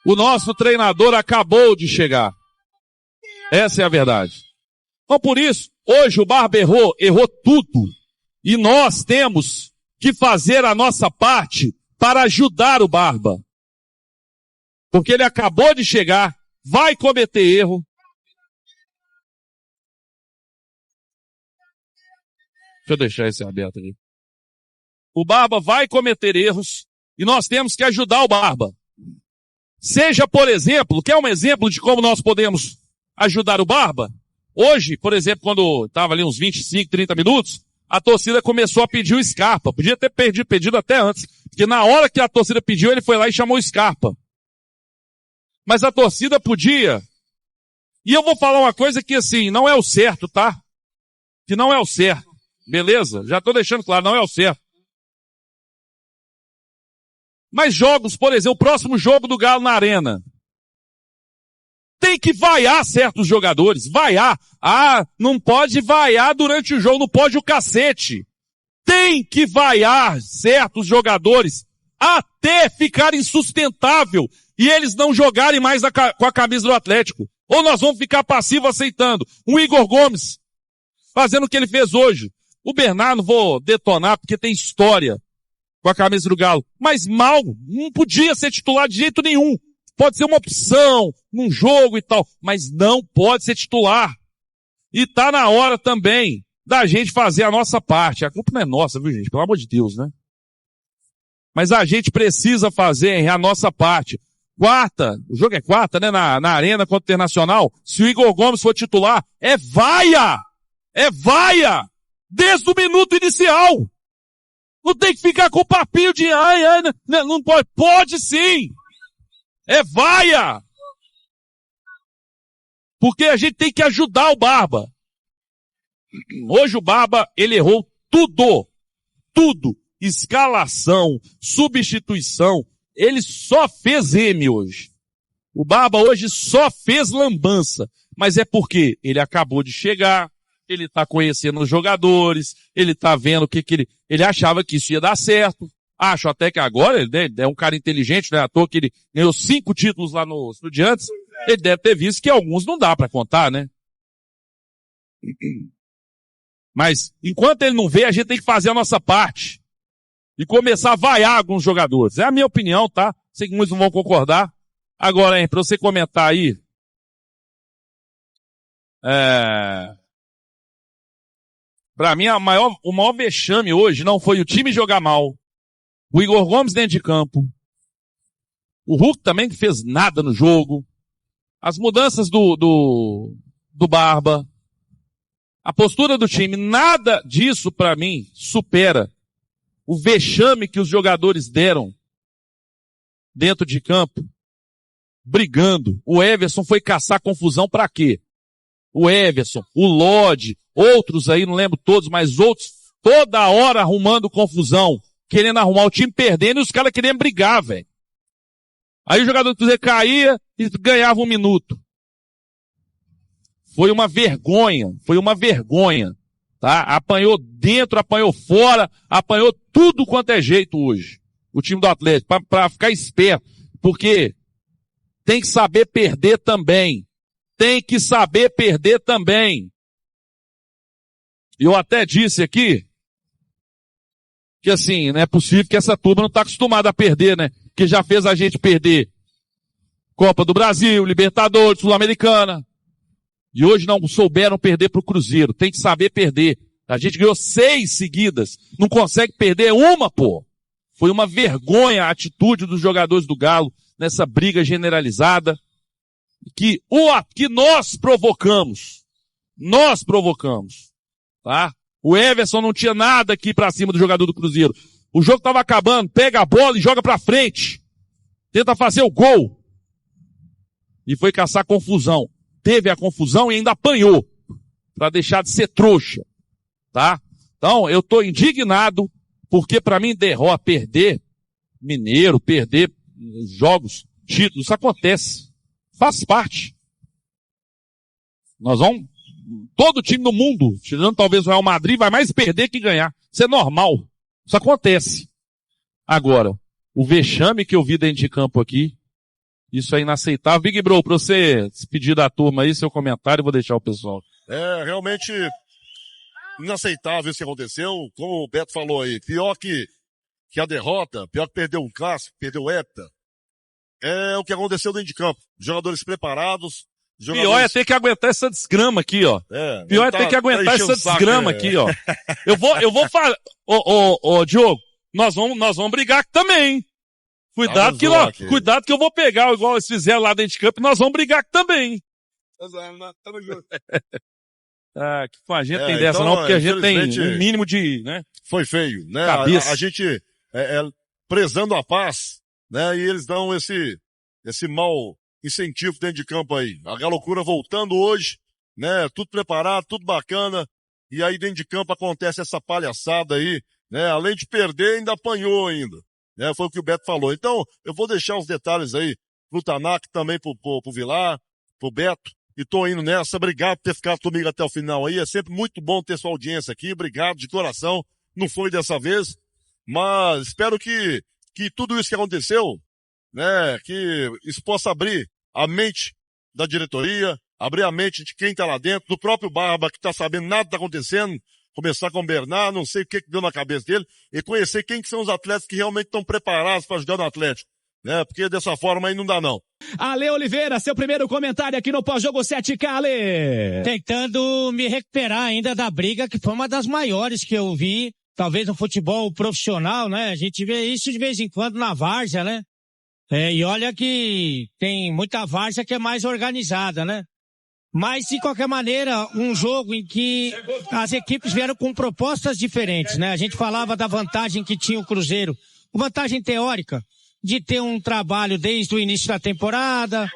O nosso treinador acabou de chegar. Essa é a verdade. Então por isso, hoje o Barba errou tudo. E nós temos que fazer a nossa parte para ajudar o Barba. Porque ele acabou de chegar, vai cometer erro. Deixa eu deixar esse aberto aqui. O Barba vai cometer erros e nós temos que ajudar o Barba. Seja, por exemplo, quer um exemplo de como nós podemos ajudar o Barba? Hoje, por exemplo, quando estava ali uns 25, 30 minutos, a torcida começou a pedir o Scarpa. Podia ter pedido até antes, porque na hora que a torcida pediu, ele foi lá e chamou o Scarpa. Mas a torcida podia. E eu vou falar uma coisa que assim, não é o certo, tá? Que não é o certo. Beleza? Já estou deixando claro, não é o certo. Mas jogos, por exemplo, o próximo jogo do Galo na Arena. Tem que vaiar certos jogadores. Vaiar. Ah, não pode vaiar durante o jogo, não pode o cacete. Tem que vaiar certos jogadores até ficar insustentável e eles não jogarem mais com a camisa do Atlético. Ou nós vamos ficar passivos aceitando. O Igor Gomes fazendo o que ele fez hoje. O Bernardo vou detonar porque tem história com a camisa do Galo. Mas mal, não podia ser titular de jeito nenhum. Pode ser uma opção num jogo e tal, mas não pode ser titular. E tá na hora também da gente fazer a nossa parte. A culpa não é nossa, viu gente? Pelo amor de Deus, né? Mas a gente precisa fazer a nossa parte. Quarta, o jogo é quarta, né? Na Arena contra o Internacional. Se o Igor Gomes for titular, é vaia! É vaia! Desde o minuto inicial! Não tem que ficar com papinho de não pode. Pode sim! É vaia! Porque a gente tem que ajudar o Barba. Hoje o Barba, ele errou tudo. Tudo. Escalação, substituição. Ele só fez M hoje. O Barba hoje só fez lambança. Mas é porque ele acabou de chegar, ele tá conhecendo os jogadores, ele tá vendo o que ele achava que isso ia dar certo. Acho até que agora ele é um cara inteligente, né? À toa que ele ganhou 5 títulos lá no Estudiantes. Ele deve ter visto que alguns não dá pra contar, né? Mas, enquanto ele não vê, a gente tem que fazer a nossa parte. E começar a vaiar alguns jogadores. É a minha opinião, tá? Sei que muitos não vão concordar. Agora, hein, pra você comentar aí. Pra mim, o maior vexame hoje não foi o time jogar mal. O Igor Gomes dentro de campo. O Hulk também que fez nada no jogo. As mudanças do Barba. A postura do time. Nada disso pra mim supera o vexame que os jogadores deram dentro de campo. Brigando. O Everson foi caçar confusão pra quê? O Everson, o Lodge, outros aí, não lembro todos, mas outros, toda hora arrumando confusão. Querendo arrumar o time, perdendo e os caras querendo brigar, velho. Aí o jogador do Cruzeiro caía e ganhava 1 minuto. Foi uma vergonha, tá? Apanhou dentro, apanhou fora, apanhou tudo quanto é jeito hoje. O time do Atlético, pra ficar esperto. Porque tem que saber perder também. Tem que saber perder também. Eu até disse aqui, que assim, não é possível que essa turma não está acostumada a perder, né? Que já fez a gente perder Copa do Brasil, Libertadores, Sul-Americana. E hoje não souberam perder pro Cruzeiro. Tem que saber perder. A gente ganhou 6 seguidas. Não consegue perder uma, pô. Foi uma vergonha a atitude dos jogadores do Galo nessa briga generalizada que nós provocamos. Nós provocamos. Tá? O Everson não tinha nada aqui pra cima do jogador do Cruzeiro. O jogo tava acabando, pega a bola e joga pra frente. Tenta fazer o gol. E foi caçar confusão. Teve a confusão e ainda apanhou. Pra deixar de ser trouxa. Tá? Então, eu tô indignado porque pra mim perder Mineiro, perder jogos, títulos, isso acontece. Faz parte. Nós vamos todo time do mundo, tirando talvez o Real Madrid, vai mais perder que ganhar. Isso é normal. Isso acontece. Agora, o vexame que eu vi dentro de campo aqui, Isso é inaceitável. Big Bro, pra você despedir da turma aí, seu comentário, eu vou deixar o pessoal. É realmente inaceitável isso que aconteceu, como o Beto falou aí. Pior que a derrota, pior que perder um clássico, perder o hepta, é o que aconteceu dentro de campo. Jogadores preparados. Pior é ter que aguentar essa desgrama aqui, ó. Pior é ter que aguentar essa desgrama aqui, ó. Eu vou falar, Diogo, nós vamos brigar aqui também. Cuidado que eu vou pegar igual eles fizeram lá dentro de campo e nós vamos brigar aqui também. Tamo junto. Que com a gente tem dessa então, não, porque a gente tem um mínimo de, né? Foi feio, né? A gente, prezando a paz, né? E eles dão esse mau incentivo dentro de campo aí. A Galocura voltando hoje, né? Tudo preparado, tudo bacana. E aí dentro de campo acontece essa palhaçada aí, né? Além de perder, ainda apanhou ainda. Né? Foi o que o Beto falou. Então, eu vou deixar os detalhes aí pro Tanak, também pro Vilar, pro Beto. E tô indo nessa. Obrigado por ter ficado comigo até o final aí. É sempre muito bom ter sua audiência aqui. Obrigado de coração. Não foi dessa vez, mas espero que tudo isso que aconteceu, né, que isso possa abrir a mente da diretoria, abrir a mente de quem tá lá dentro, do próprio Barba, que tá sabendo nada tá acontecendo, começar com o Bernard, não sei o que deu na cabeça dele, e conhecer quem que são os atletas que realmente estão preparados para jogar no Atlético, né, porque dessa forma aí não dá não. Ale Oliveira, seu primeiro comentário aqui no Pós-Jogo 7K, Ale. Tentando me recuperar ainda da briga, que foi uma das maiores que eu vi, talvez no futebol profissional, né, a gente vê isso de vez em quando na várzea, né. E olha que tem muita várzea que é mais organizada, né? Mas, de qualquer maneira, um jogo em que as equipes vieram com propostas diferentes, né? A gente falava da vantagem que tinha o Cruzeiro, vantagem teórica, de ter um trabalho desde o início da temporada,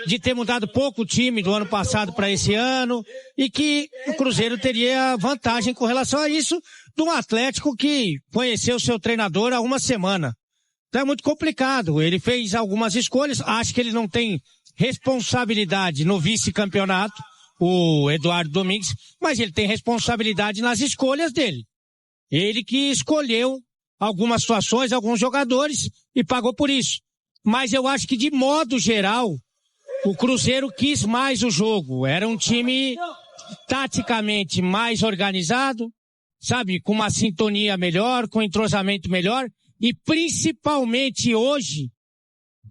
de ter mudado pouco o time do ano passado para esse ano, e que o Cruzeiro teria vantagem com relação a isso, de um Atlético que conheceu o seu treinador há uma semana. Então é muito complicado. Ele fez algumas escolhas. Acho que ele não tem responsabilidade no vice-campeonato, o Eduardo Domingues, mas ele tem responsabilidade nas escolhas dele. Ele que escolheu algumas situações, alguns jogadores e pagou por isso. Mas eu acho que de modo geral, o Cruzeiro quis mais o jogo. Era um time taticamente mais organizado, sabe, com uma sintonia melhor, com um entrosamento melhor. E principalmente hoje,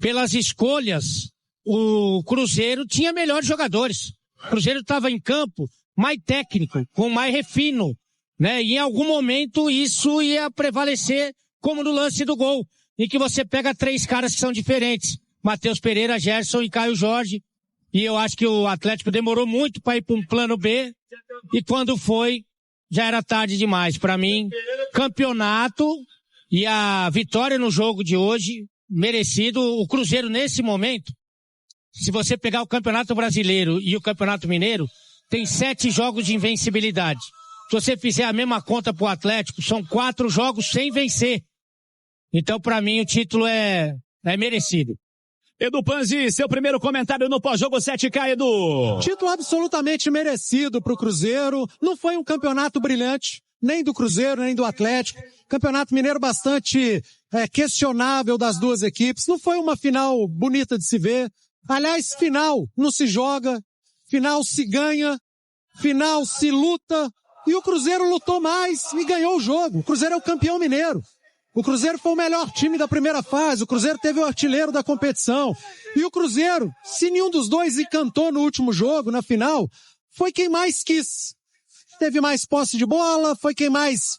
pelas escolhas, o Cruzeiro tinha melhores jogadores. O Cruzeiro estava em campo mais técnico, com mais refino, né? E em algum momento isso ia prevalecer, como no lance do gol, em que você pega 3 caras que são diferentes. Matheus Pereira, Gerson e Caio Jorge. E eu acho que o Atlético demorou muito para ir para um plano B. E quando foi, já era tarde demais. Para mim, campeonato... E a vitória no jogo de hoje, merecido. O Cruzeiro, nesse momento, se você pegar o Campeonato Brasileiro e o Campeonato Mineiro, tem 7 jogos de invencibilidade. Se você fizer a mesma conta pro Atlético, são 4 jogos sem vencer. Então, para mim, o título é merecido. Edu Panzi, seu primeiro comentário no Pós-Jogo 7K, Edu. Título absolutamente merecido pro Cruzeiro. Não foi um campeonato brilhante, nem do Cruzeiro, nem do Atlético. Campeonato Mineiro bastante questionável das duas equipes. Não foi uma final bonita de se ver. Aliás, final não se joga, final se ganha, final se luta. E o Cruzeiro lutou mais e ganhou o jogo. O Cruzeiro é o campeão mineiro. O Cruzeiro foi o melhor time da primeira fase. O Cruzeiro teve o artilheiro da competição. E o Cruzeiro, se nenhum dos dois encantou no último jogo, na final, foi quem mais quis. Teve mais posse de bola, foi quem mais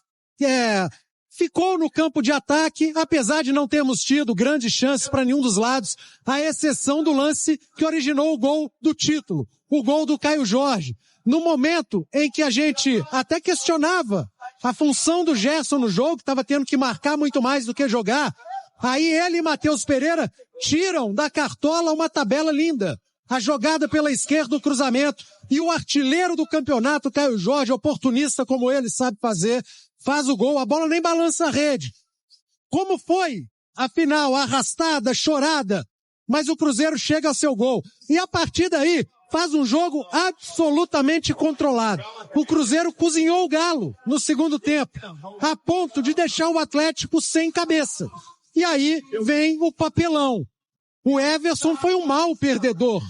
ficou no campo de ataque, apesar de não termos tido grandes chances para nenhum dos lados, à exceção do lance que originou o gol do título, o gol do Caio Jorge. No momento em que a gente até questionava a função do Gerson no jogo, que estava tendo que marcar muito mais do que jogar, aí ele e Matheus Pereira tiram da cartola uma tabela linda. A jogada pela esquerda, o cruzamento, e o artilheiro do campeonato, Caio Jorge, oportunista como ele sabe fazer, faz o gol, a bola nem balança a rede. Como foi a final? Arrastada, chorada, mas o Cruzeiro chega ao seu gol. E a partir daí, faz um jogo absolutamente controlado. O Cruzeiro cozinhou o Galo no segundo tempo, a ponto de deixar o Atlético sem cabeça. E aí vem o papelão. O Everson foi um mau perdedor.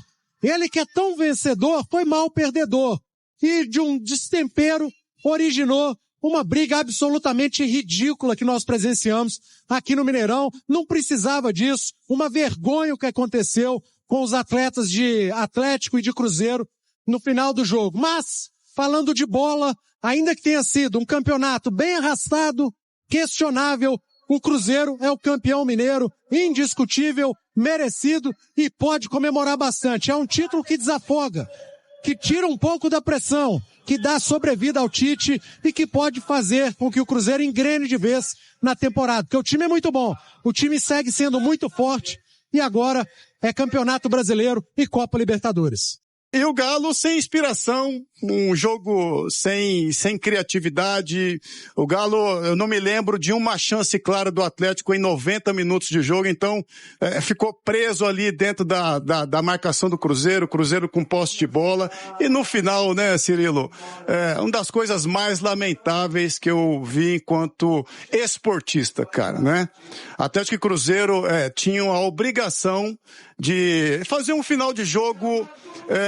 Ele que é tão vencedor, foi mau perdedor. E de um destempero originou uma briga absolutamente ridícula que nós presenciamos aqui no Mineirão. Não precisava disso. Uma vergonha o que aconteceu com os atletas de Atlético e de Cruzeiro no final do jogo. Mas, falando de bola, ainda que tenha sido um campeonato bem arrastado, questionável, o Cruzeiro é o campeão mineiro, indiscutível, merecido e pode comemorar bastante. É um título que desafoga, que tira um pouco da pressão, que dá sobrevida ao Tite e que pode fazer com que o Cruzeiro engrene de vez na temporada. Porque o time é muito bom, o time segue sendo muito forte e agora é Campeonato Brasileiro e Copa Libertadores. E o Galo sem inspiração, um jogo sem criatividade. O Galo, eu não me lembro de uma chance clara do Atlético em 90 minutos de jogo, então ficou preso ali dentro da marcação do Cruzeiro, o Cruzeiro com posse de bola. E no final, né, Cirilo, uma das coisas mais lamentáveis que eu vi enquanto esportista, cara, né? Atlético e Cruzeiro tinham a obrigação de fazer um final de jogo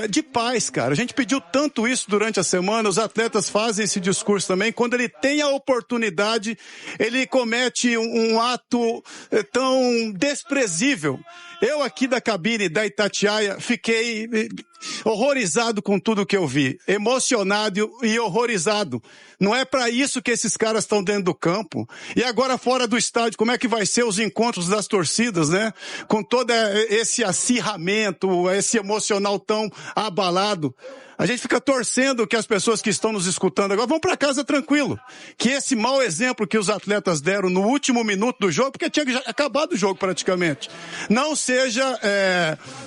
de paz, cara. A gente pediu tanto isso durante a semana, os atletas fazem esse discurso também. Quando ele tem a oportunidade, ele comete um ato tão desprezível. Eu aqui da cabine da Itatiaia fiquei horrorizado com tudo que eu vi, emocionado e horrorizado. Não é para isso que esses caras estão dentro do campo. E agora fora do estádio, como é que vai ser os encontros das torcidas, né? Com todo esse acirramento, esse emocional tão abalado. A gente fica torcendo que as pessoas que estão nos escutando agora vão para casa tranquilo. Que esse mau exemplo que os atletas deram no último minuto do jogo, porque tinha já acabado o jogo praticamente, não seja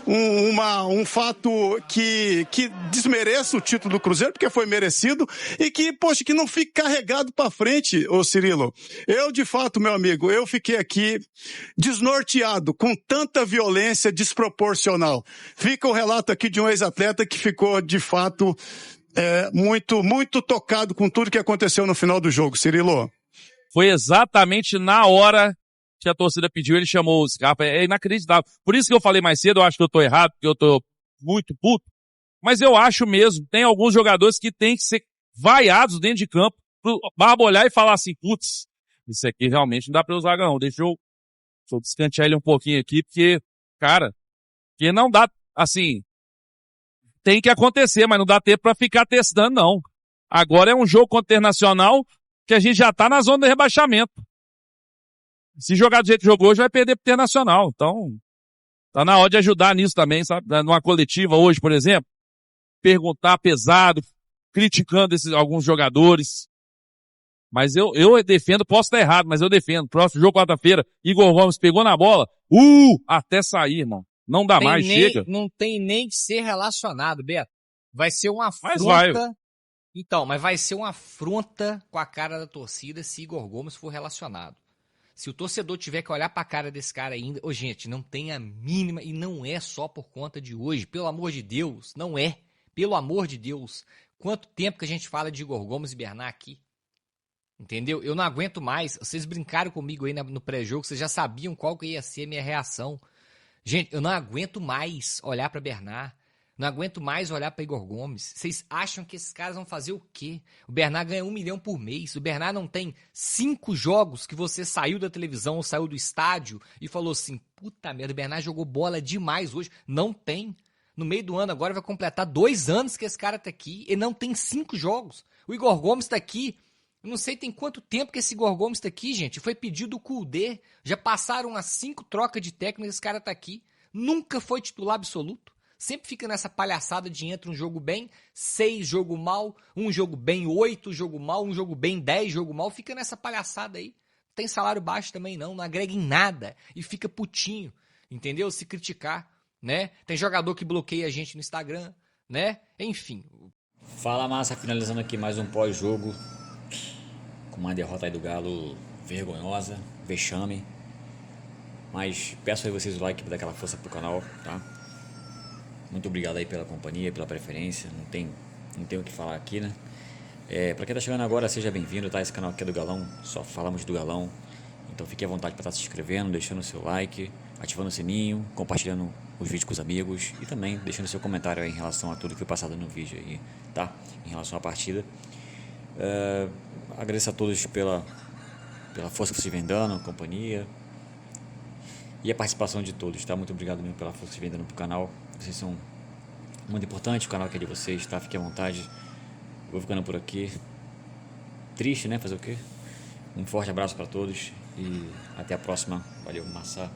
um fato que desmereça o título do Cruzeiro, porque foi merecido, e que, poxa, que não fique carregado para frente, ô Cirilo. Eu, de fato, meu amigo, eu fiquei aqui desnorteado com tanta violência desproporcional. Fica o relato aqui de um ex-atleta que ficou, de fato, muito, muito tocado com tudo que aconteceu no final do jogo, Cirilo. Foi exatamente na hora que a torcida pediu, ele chamou o Scarpa. É inacreditável. Por isso que eu falei mais cedo, eu acho que eu tô errado, porque eu tô muito puto. Mas eu acho mesmo, tem alguns jogadores que têm que ser vaiados dentro de campo, pro Barba olhar e falar assim, putz, isso aqui realmente não dá pra usar não. Deixa eu descantear ele um pouquinho aqui, porque, cara, que não dá, assim, tem que acontecer, mas não dá tempo pra ficar testando, não. Agora é um jogo contra o Internacional que a gente já tá na zona de rebaixamento. Se jogar do jeito que jogou hoje, vai perder pro Internacional. Então, tá na hora de ajudar nisso também, sabe? Numa coletiva hoje, por exemplo, perguntar pesado, criticando alguns jogadores. Mas eu defendo, posso estar errado, mas eu defendo. Próximo jogo, quarta-feira, Igor Gomes pegou na bola, até sair, irmão. Não dá mais, chega. Não tem nem que ser relacionado, Beto. Vai ser uma afronta. Então, mas vai ser uma afronta com a cara da torcida se Igor Gomes for relacionado. Se o torcedor tiver que olhar pra cara desse cara ainda... gente, não tem a mínima... E não é só por conta de hoje. Pelo amor de Deus, não é. Pelo amor de Deus. Quanto tempo que a gente fala de Igor Gomes e Bernard aqui? Entendeu? Eu não aguento mais. Vocês brincaram comigo aí no pré-jogo. Vocês já sabiam qual que ia ser a minha reação. Gente, eu não aguento mais olhar pra Bernard. Não aguento mais olhar pra Igor Gomes. Vocês acham que esses caras vão fazer o quê? O Bernard ganha 1 milhão por mês. O Bernard não tem 5 jogos que você saiu da televisão ou saiu do estádio e falou assim, puta merda, o Bernard jogou bola demais hoje. Não tem. No meio do ano agora vai completar 2 anos que esse cara tá aqui. Ele não tem 5 jogos. O Igor Gomes tá aqui. Eu não sei tem quanto tempo que esse Igor Gomes tá aqui, gente. Foi pedido o Kudê. Já passaram as 5 trocas de técnico e esse cara tá aqui. Nunca foi titular absoluto. Sempre fica nessa palhaçada de entra um jogo bem, 6 jogo mal, um jogo bem 8 jogo mal, um jogo bem 10 jogo mal. Fica nessa palhaçada aí. Não tem salário baixo também não agrega em nada. E fica putinho, entendeu? Se criticar, né? Tem jogador que bloqueia a gente no Instagram, né? Enfim. Fala, massa, finalizando aqui mais um pós-jogo com uma derrota aí do Galo vergonhosa, vexame. Mas peço aí vocês o like para dar aquela força pro canal, tá? Muito obrigado aí pela companhia, pela preferência. Não tenho o que falar aqui, né? Pra quem tá chegando agora, seja bem-vindo, tá? Esse canal aqui é do Galão, só falamos do Galão. Então fique à vontade para estar se inscrevendo, deixando o seu like, ativando o sininho, compartilhando os vídeos com os amigos e também deixando seu comentário aí em relação a tudo que foi passado no vídeo aí, tá? Em relação à partida. Agradeço a todos pela força que vocês vem dando, a companhia e a participação de todos, tá? Muito obrigado mesmo pela força que vocês vem dando pro canal. Vocês são muito importantes, o canal aqui é de vocês, tá? Fiquem à vontade. Eu vou ficando por aqui. Triste, né? Fazer o quê? Um forte abraço para todos e até a próxima. Valeu, Massa.